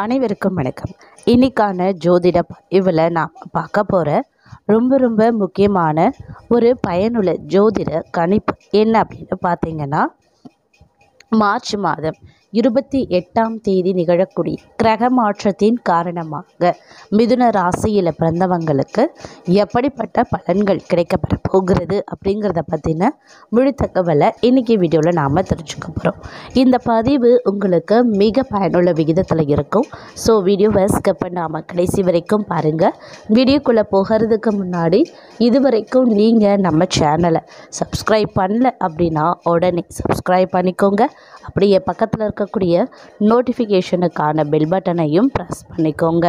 அனைவருக்கும் வணக்கம். இன்னைக்கான ஜோதிட பதிவில் நான் பார்க்க போகிற ரொம்ப முக்கியமான ஒரு பயனுள்ள ஜோதிட கணிப்பு என்ன அப்படின்னு பார்த்தீங்கன்னா, மார்ச் மாதம் 28ஆம் தேதி நிகழக்கூடிய கிரக மாற்றத்தின் காரணமாக மிதுன ராசியில் பிறந்தவங்களுக்கு எப்படிப்பட்ட பலன்கள் கிடைக்கப்பெற போகிறது அப்படிங்கிறத பற்றின முழு தகவலை இன்றைக்கி வீடியோவில் நாம் தெரிஞ்சுக்க போகிறோம். இந்த பதிவு உங்களுக்கு மிக பயனுள்ள விகிதத்தில் இருக்கும். ஸோ வீடியோவை ஸ்கிப் பண்ணாமல் கடைசி வரைக்கும் பாருங்கள். வீடியோக்குள்ளே போகிறதுக்கு முன்னாடி இதுவரைக்கும் நீங்கள் நம்ம சேனலை சப்ஸ்கிரைப் பண்ணல அப்படின்னா உடனே சப்ஸ்கிரைப் பண்ணிக்கோங்க. அப்படியே பக்கத்தில் இருக்கக்கூடிய நோட்டிஃபிகேஷனுக்கான பெல் பட்டனையும் ப்ரெஸ் பண்ணிக்கோங்க.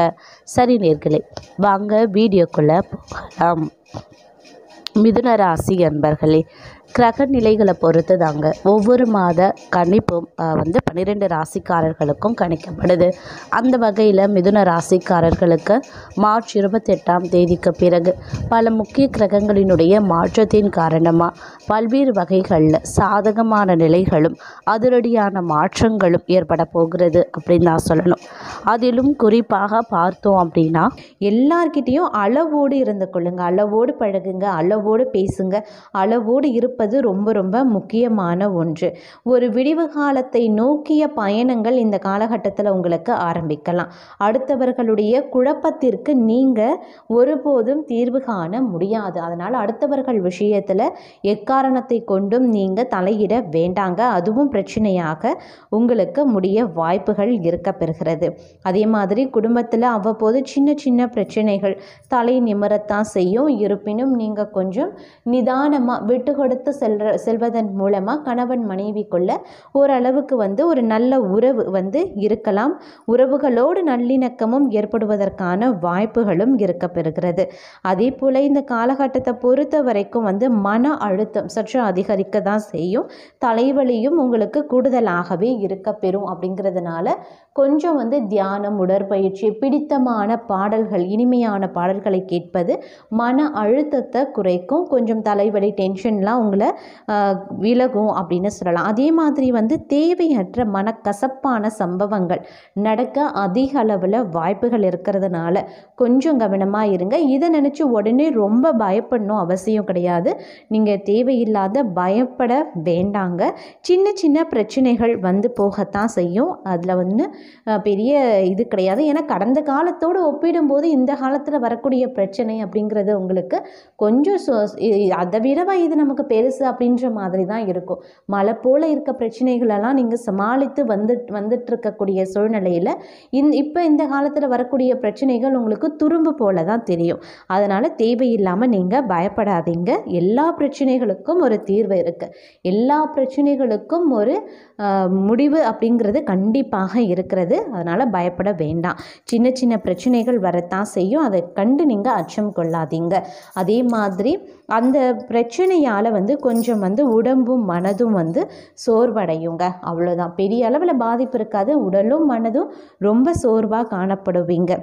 சரி நேர்களே, வாங்க வீடியோக்குள்ளே போகலாம். மிதுன ராசி அன்பர்களே, கிரக நிலைகளை பொறுத்து தாங்க ஒவ்வொரு மாத கணிப்பும் 12 ராசிக்காரர்களுக்கும் கணிக்கப்படுது. அந்த வகையில் மிதுன ராசிக்காரர்களுக்கு மார்ச் 28ஆம் தேதிக்கு பிறகு பல முக்கிய கிரகங்களினுடைய மாற்றத்தின் காரணமாக பல்வேறு வகைகளில் சாதகமான நிலைகளும் அதிரடியான மாற்றங்களும் ஏற்பட போகிறது அப்படின்னு நான் சொல்லணும். அதிலும் குறிப்பாக பார்த்தோம் அப்படின்னா, எல்லார்கிட்டேயும் அளவோடு இருந்து கொள்ளுங்க, அளவோடு பழகுங்க, அளவோடு பேசுங்க. அளவோடு இருப்பது ரொம்ப முக்கியமான ஒன்று. ஒரு விடிவு காலத்தை நோக்கிய பயணங்கள் இந்த காலகட்டத்தில் உங்களுக்கு ஆரம்பிக்கலாம். அடுத்தவர்களுடைய குழப்பத்திற்கு நீங்கள் ஒருபோதும் தீர்வு காண முடியாது. அதனால் அடுத்தவர்கள் விஷயத்தில் எக்காரணத்தை கொண்டும் நீங்கள் தலையிட வேண்டாங்க. அதுவும் பிரச்சனையாக உங்களுக்கு முடிய வாய்ப்புகள் இருக்க பெறுகிறது. அதே மாதிரி குடும்பத்தில் அவ்வப்போது சின்ன பிரச்சனைகள் தலை நிமிரத்தான் செய்யும். இருப்பினும் நீங்கள் கொஞ்சம் நிதானமாக விட்டு கொடுத்து செல்வதன் மூலமாக கணவன் மனைவிக்குள்ள ஓரளவுக்கு ஒரு நல்ல உறவு இருக்கலாம். உறவுகளோடு நல்லிணக்கமும் ஏற்படுவதற்கான வாய்ப்புகளும் இருக்க பெறுகிறது. அதே போல் இந்த காலகட்டத்தை பொறுத்த வரைக்கும் மன அழுத்தம் சற்று அதிகரிக்க தான் செய்யும். தலைவலியும் உங்களுக்கு கூடுதலாகவே இருக்க பெறும். அப்படிங்கிறதுனால கொஞ்சம் தியானம், உடற்பயிற்சி, பிடித்தமான பாடல்கள், இனிமையான பாடல்களை கேட்பது மன அழுத்தத்தை குறைக்கும். கொஞ்சம் தலைவலி, டென்ஷன்லாம் உங்களை விலகும் அப்படின்னு சொல்லலாம். அதே மாதிரி தேவையற்ற மனக்கசப்பான சம்பவங்கள் நடக்க அதிக அளவில் வாய்ப்புகள் இருக்கிறதுனால கொஞ்சம் கவனமாக இருங்க. இதை நினச்சி உடனே ரொம்ப பயப்படணும் அவசியம் கிடையாது. நீங்கள் தேவையில்லாத பயப்பட வேண்டாங்க. சின்ன பிரச்சனைகள் போகத்தான் செய்யும். அதில் பெரிய இது கிடையாது. ஏன்னா கடந்த காலத்தோடு ஒப்பிடும்போது இந்த காலத்தில் வரக்கூடிய பிரச்சனை அப்படிங்கிறது உங்களுக்கு கொஞ்சம் அதை விடவா இது நமக்கு பெருசு அப்படின்ற மாதிரி தான் இருக்கும். மழை போல் இருக்க பிரச்சனைகளெல்லாம் நீங்கள் சமாளித்து வந்துட்டு இருக்கக்கூடிய சூழ்நிலையில் இப்போ இந்த காலத்தில் வரக்கூடிய பிரச்சனைகள் உங்களுக்கு துரும்பு போல தான் தெரியும். அதனால் தேவையில்லாமல் நீங்கள் பயப்படாதீங்க. எல்லா பிரச்சனைகளுக்கும் ஒரு தீர்வு இருக்குது. எல்லா பிரச்சனைகளுக்கும் ஒரு முடிவு அப்படிங்கிறது கண்டிப்பாக இருக்கிறது. அதனால் பயப்பட வேண்டாம். சின்ன பிரச்சனைகள் வரத்தான் செய்யும். அதை கண்டு நீங்கள் அச்சம் கொள்ளாதீங்க. அதே மாதிரி அந்த பிரச்சனையால் கொஞ்சம் உடம்பும் மனதும் சோர்வடையுங்க. அவ்வளோதான். பெரிய அளவில் பாதிப்பு இருக்காது. உடலும் மனதும் ரொம்ப சோர்வாக காணப்படுவீங்க.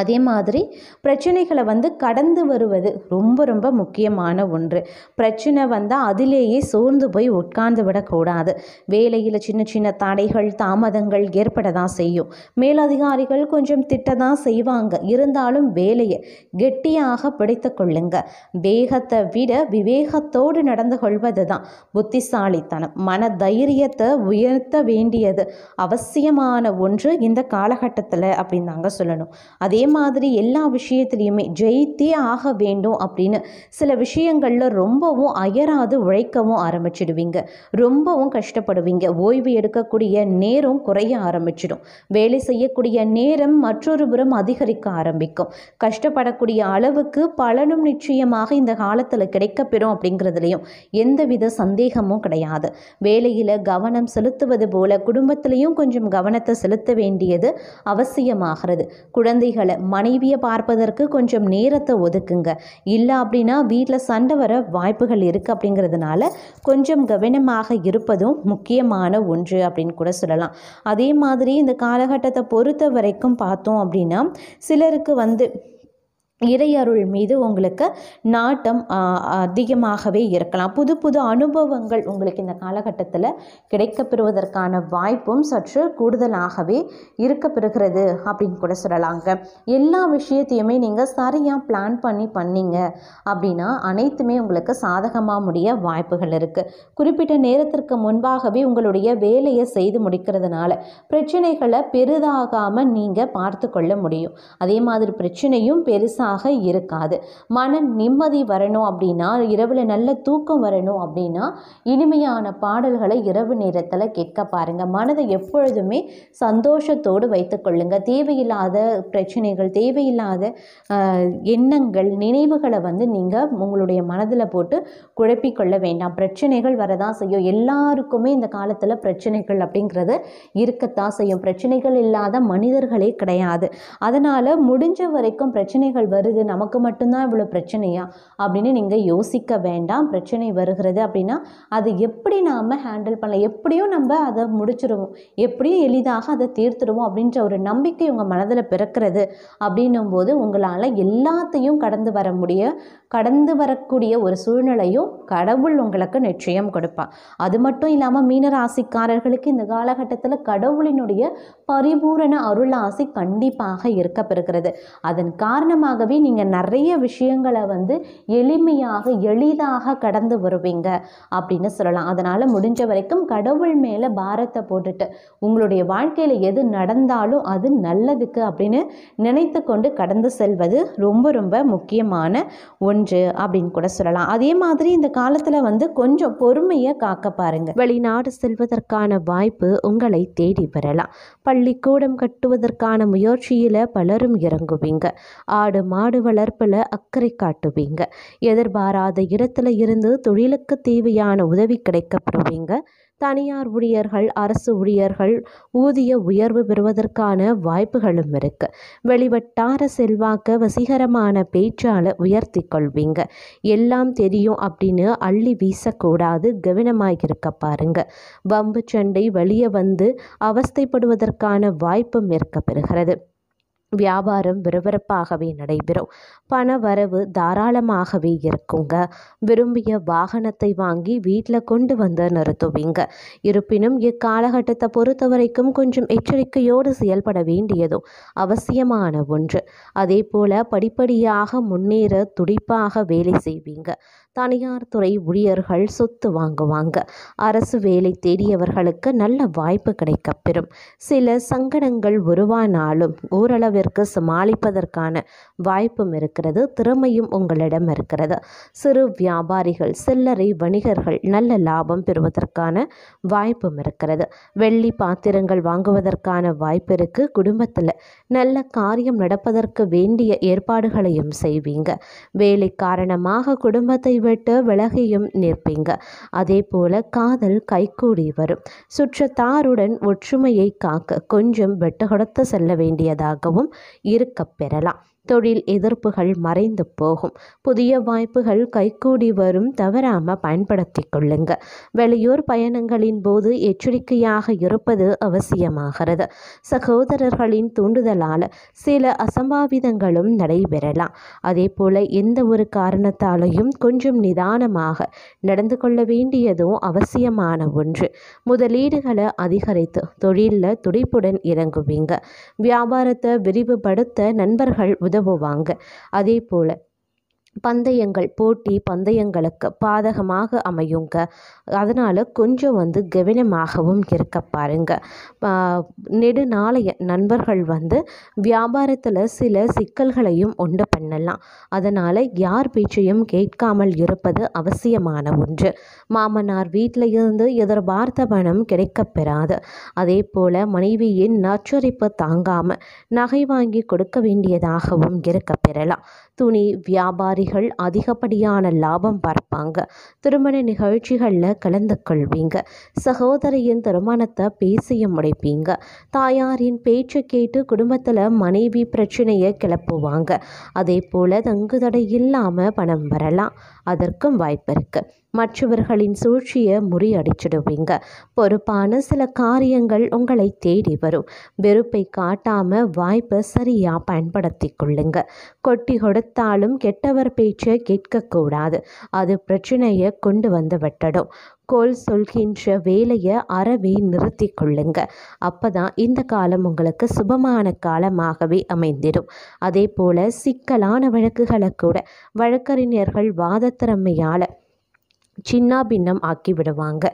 அதே மாதிரி பிரச்சனைகளை கடந்து வருவது ரொம்ப முக்கியமான ஒன்று. பிரச்சனை வந்தால் அதிலேயே சோர்ந்து போய் உட்கார்ந்து விடக்கூடாது. வேலையில் சின்ன தடைகள், தாமதங்கள் ஏற்பட தான் செய்யும். மேலதிகாரிகள் கொஞ்சம் திட்ட தான் செய்வாங்க. இருந்தாலும் வேலையை கெட்டியாக பிடித்து கொள்ளுங்க. வேகத்தை விட விவேகத்தோடு நடந்து கொள்வது தான் புத்திசாலித்தனம். மன தைரியத்தை உயர்த்த வேண்டியது அவசியமான ஒன்று இந்த காலகட்டத்தில் அப்படின்னு தாங்க சொல்லணும். அதே மாதிரி எல்லா விஷயத்துலையுமே ஜெயித்தே ஆக வேண்டும் அப்படின்னு சில விஷயங்களில் ரொம்பவும் அயராது உழைக்கவும் ஆரம்பிச்சிடுவீங்க. ரொம்பவும் கஷ்டப்படுவீங்க. ஓய்வு எடுக்கக்கூடிய நேரம் குறைய ஆரம்பிச்சிடும். வேலை செய்யக்கூடிய நேரம் மற்றொரு புறம் அதிகரிக்க ஆரம்பிக்கும். கஷ்டப்படக்கூடிய அளவுக்கு பலனும் நிச்சயமாக இந்த காலத்தில் கிடைக்கப்பெறும் அப்படிங்கிறதுலையும் எந்தவித சந்தேகமும் கிடையாது. வேலையில் கவனம் செலுத்துவது போல குடும்பத்திலையும் கொஞ்சம் கவனத்தை செலுத்த வேண்டியது அவசியமாகிறது. குழந்தைகளை மனைவியை பார்ப்பதற்கு கொஞ்சம் நேரத்தை ஒதுக்குங்க. இல்லை அப்படின்னா வீட்டில் சண்டை வர வாய்ப்புகள் இருக்குது. அப்படிங்கிறதுனால கொஞ்சம் கவனமாக இருப்பதும் முக்கியமான ஒன்று அப்படின்னு கூட சொல்லலாம். அதே மாதிரி இந்த காலகட்டத்தை பொறுத்த வரைக்கும் பார்த்தோம் அப்படின்னா, சிலருக்கு இறையருள் மீது உங்களுக்கு நாட்டம் அதிகமாகவே இருக்கலாம். புது புது அனுபவங்கள் உங்களுக்கு இந்த காலகட்டத்தில் கிடைக்கப்பெறுவதற்கான வாய்ப்பும் சற்று கூடுதலாகவே இருக்கப்பெறுகிறது அப்படின்னு கூட சொல்லலாங்க. எல்லா விஷயத்தையுமே நீங்கள் சரியாக பிளான் பண்ணீங்க அப்படின்னா அனைத்துமே உங்களுக்கு சாதகமாக முடிய வாய்ப்புகள் இருக்குது. குறிப்பிட்ட நேரத்திற்கு முன்பாகவே உங்களுடைய வேலையை செய்து முடிக்கிறதுனால பிரச்சனைகளை பெரிதாகாமல் நீங்கள் பார்த்து கொள்ள முடியும். அதே மாதிரி பிரச்சனையும் பெருசாக இருக்காது. மன நிம்மதி வரணும் அப்படின்னா, இரவில் நல்ல தூக்கம் வரணும் அப்படின்னா இனிமையான பாடல்களை இரவு நேரத்தில் கேட்க பாருங்க. மனதை எப்பொழுதுமே சந்தோஷத்தோடு வைத்துக் கொள்ளுங்க. தேவையில்லாத பிரச்சனைகள், தேவையில்லாத எண்ணங்கள், நினைவுகளை நீங்கள் உங்களுடைய மனதில் போட்டு குழப்பிக்கொள்ள வேண்டாம். பிரச்சனைகள் வரதான் செய்யும். எல்லாருக்குமே இந்த காலத்தில் பிரச்சனைகள் அப்படிங்கிறது இருக்கத்தான் செய்யும். பிரச்சனைகள் இல்லாத மனிதர்களே கிடையாது. அதனால் முடிஞ்ச வரைக்கும் பிரச்சனைகள் வருது, நமக்கு மட்டும்தான் இவ்வளோ பிரச்சனையா அப்படின்னு நீங்கள் யோசிக்க வேண்டாம். பிரச்சனை வருகிறது அப்படின்னா அது எப்படி நாம் ஹேண்டில் பண்ணலாம், எப்படியும் நம்ம அதை முடிச்சிடுவோம், எப்படியும் எளிதாக அதை தீர்த்துடுவோம் அப்படின்ற ஒரு நம்பிக்கை உங்கள் மனதில் பிறக்கிறது. அப்படின்னும் போது உங்களால் எல்லாத்தையும் கடந்து வரக்கூடிய ஒரு சூழ்நிலையும் கடவுள் உங்களுக்கு நிச்சயம் கொடுப்பார். அது மட்டும் இல்லாமல் மீனராசிக்காரர்களுக்கு இந்த காலகட்டத்தில் கடவுளினுடைய பரிபூரண அருளாசி கண்டிப்பாக இருக்கப்பெறுகிறது. அதன் காரணமாகவே நீங்கள் நிறைய விஷயங்களை எளிதாக கடந்து வருவீங்க அப்படின்னு சொல்லலாம். அதனால் முடிஞ்ச வரைக்கும் கடவுள் மேலே பாரத்தை போட்டுட்டு உங்களுடைய வாழ்க்கையில் எது நடந்தாலும் அது நல்லதுக்கு அப்படின்னு நினைத்து கொண்டு கடந்து செல்வது ரொம்ப ரொம்ப முக்கியமான ஒன்று அப்படின்னு கூட சொல்லலாம். அதே மாதிரி இந்த காலத்தில் கொஞ்சம் பொறுமையை காக்க பாருங்க. வெளிநாடு செல்வதற்கான வாய்ப்பு உங்களை தேடி வரலாம். பள்ளிக்கூடம் கட்டுவதற்கான முயற்சியில் பலரும் இறங்குவீங்க. ஆடு மாடு வளர்ப்பில் அக்கறை காட்டுவீங்க. எதிர்பாராத இடத்துல இருந்து தொழிலுக்கு தேவையான உதவி கிடைக்கப்பெறுவீங்க. தனியார் ஊழியர்கள், அரசு ஊழியர்கள் ஊதிய உயர்வு பெறுவதற்கான வாய்ப்புகளும் இருக்கு. வெளிவட்டார செல்வாக்க வசீகரமான பேச்சால் உயர்த்தி கொள்வீங்க. எல்லாம் தெரியும் அப்படின்னு அள்ளி வீசக்கூடாது, கவனமாக இருக்க பாருங்க. வம்பு சண்டை வெளியே அவஸ்தைப்படுவதற்கான வாய்ப்பும் இருக்கப்பெறுகிறது. வியாபாரம் விறுவிறுப்பாகவே நடைபெறும். பண வரவு தாராளமாகவே இருக்குங்க. விரும்பிய வாகனத்தை வாங்கி வீட்டில் கொண்டு நிறுத்துவீங்க. இருப்பினும் இக்காலகட்டத்தை பொறுத்த வரைக்கும் கொஞ்சம் எச்சரிக்கையோடு செயல்பட வேண்டியதும் அவசியமான ஒன்று. அதே போல் படிப்படியாக முன்னேற துடிப்பாக வேலை செய்வீங்க. தனியார் துறை ஊழியர்கள் சொத்து வாங்குவாங்க. அரசு வேலை தேடியவர்களுக்கு நல்ல வாய்ப்பு கிடைக்கப்பெறும். சில சங்கடங்கள் உருவானாலும் ஓரளவிற்கு சமாளிப்பதற்கான வாய்ப்பும் இருக்கிறது. திறமையும் உங்களிடம் இருக்கிறது. சிறு வியாபாரிகள், சில்லறை வணிகர்கள் நல்ல லாபம் பெறுவதற்கான வாய்ப்பும் இருக்கிறது. வெள்ளி பாத்திரங்கள் வாங்குவதற்கான வாய்ப்பு இருக்கு. குடும்பத்தில் நல்ல காரியம் நடப்பதற்கு வேண்டிய ஏற்பாடுகளையும் செய்வீங்க. வேலை காரணமாக குடும்பத்தை விட்டு விலகியும் நிற்பீங்க. அதே போல காதல் கைகூடி வரும். சுற்றத்தாருடன் ஒற்றுமையை காக்க கொஞ்சம் விட்டு கொடுத்து செல்ல வேண்டியதாகவும் இருக்கப் பெறலாம். தொழில் எதிர்ப்புகள் மறைந்து போகும். புதிய வாய்ப்புகள் கைகூடி வரும். தவறாமல் பயன்படுத்தி கொள்ளுங்க. வெளியூர் பயணங்களின் போது எச்சரிக்கையாக இருப்பது அவசியமாகிறது. சகோதரர்களின் தூண்டுதலால் சில அசம்பாவிதங்களும் நடைபெறலாம். அதே போல எந்த ஒரு காரணத்தாலையும் கொஞ்சம் நிதானமாக நடந்து கொள்ள வேண்டியதும் அவசியமான ஒன்று. முதலீடுகளை அதிகரித்து தொழிலில் துடிப்புடன் இறங்குவீங்க. வியாபாரத்தை விரிவுபடுத்த நண்பர்கள் உதவுவாங்க. அதே போல பந்தயங்கள், போட்டி பந்தயங்களுக்கு பாதகமாக அமையுங்க. அதனால் கொஞ்சம் கவனமாகவும் இருக்க பாருங்க. நெடுநாளைய நண்பர்கள் வியாபாரத்தில் சில சிக்கல்களையும் உண்டு பண்ணலாம். அதனால் யார் பேச்சையும் கேட்காமல் இருப்பது அவசியமான ஒன்று. மாமனார் வீட்டில் இருந்து எதிர்பார்த்த பணம் கிடைக்கப்பெறாது. அதே போல் மனைவியின் நச்சரிப்பு தாங்காமல் நகை வாங்கி கொடுக்க வேண்டியதாகவும் இருக்க பெறலாம். துணி வியாபாரிகள் அதிகப்படியான லாபம் பார்ப்பாங்க. திருமண நிகழ்ச்சிகளில் கலந்து கொள்வீங்க. சகோதரியின் திருமணத்தை பேசிய முடிப்பீங்க. தாயாரின் பேச்சு கேட்டு குடும்பத்தில் மனைவி பிரச்சனையை கிளப்புவாங்க. அதே போல் தங்குதடை இல்லாமல் பணம் வரலாம். அதற்கும் வாய்ப்பு இருக்கு. மற்றவர்களின் சூழ்ச்சியை முறியடிச்சிடுவீங்க. பொறுப்பான சில காரியங்கள் உங்களை தேடி வரும். வெறுப்பை காட்டாமல் வாய்ப்பை சரியாக பயன்படுத்தி கொள்ளுங்க. கொட்டி கொடுத்தாலும் கெட்டவர் பேச்சை கேட்கக்கூடாது. அது பிரச்சனையை கொண்டு வந்து விட்டுடும். கோல் சொல்கின்ற வேலையை அறவே நிறுத்தி கொள்ளுங்க. அப்பதான் இந்த காலம் உங்களுக்கு சுபமான காலமாகவே அமைந்திடும். அதே போல சிக்கலான வழக்குகளை கூட வழக்கறிஞர்கள் வாதத்திறமையால் சின்ன பின்னம் ஆக்கி விடுவாங்க.